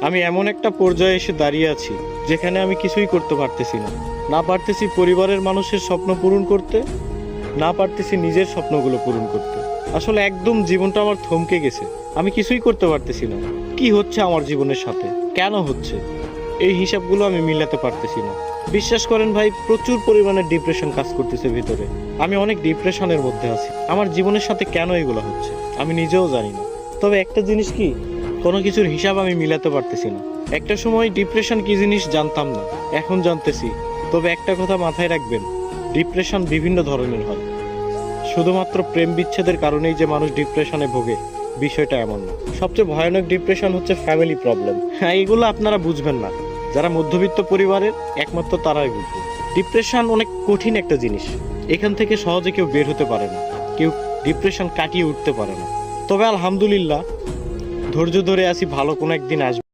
আমি এমন একটা পর্যায়ে এসে দাঁড়িয়ে আছি যেখানে আমি কিছুই করতে পারতেছি না। না পারতেছি পরিবারের মানুষের স্বপ্ন পূরণ করতে, না পারতেছি নিজের স্বপ্নগুলো পূরণ করতে। আসলে একদম জীবনটা আমার থমকে গেছে। আমি কিছুই করতে পারতেছি না। কি হচ্ছে আমার জীবনের সাথে, কেন হচ্ছে, এই হিসাবগুলো আমি মিলাতে পারতেছি না। বিশ্বাস করেন ভাই, প্রচুর পরিমাণে ডিপ্রেশন কাজ করতেছে ভিতরে। আমি অনেক ডিপ্রেশনের মধ্যে আছি। আমার জীবনের সাথে কেন এগুলো হচ্ছে আমি নিজেও জানি না। তবে একটা জিনিস কি, কোনো কিছুর হিসাব আমি মিলাতে পারতেছি না। একটা সময় ডিপ্রেশন কি জিনিস জানতাম না, এখন জানতেছি। তবে একটা কথা মাথায় রাখবেন, ডিপ্রেশন বিভিন্ন ধরনের হয়। শুধুমাত্র প্রেম বিচ্ছেদের কারণেই যে মানুষ ডিপ্রেশনে ভোগে, বিষয়টা এমন না। সবচেয়ে ভয়ানক ডিপ্রেশন হচ্ছে ফ্যামিলি প্রবলেম। হ্যাঁ, এগুলো আপনারা বুঝবেন না। যারা মধ্যবিত্ত পরিবারের, একমাত্র তারাই বুঝবে। ডিপ্রেশন অনেক কঠিন একটা জিনিস। এখান থেকে সহজে কেউ বের হতে পারে না, কেউ ডিপ্রেশন কাটিয়ে উঠতে পারে না। তবে আলহামদুলিল্লাহ, ধৈর্য ধরে আছি, ভালো কোনো একদিন আসবে।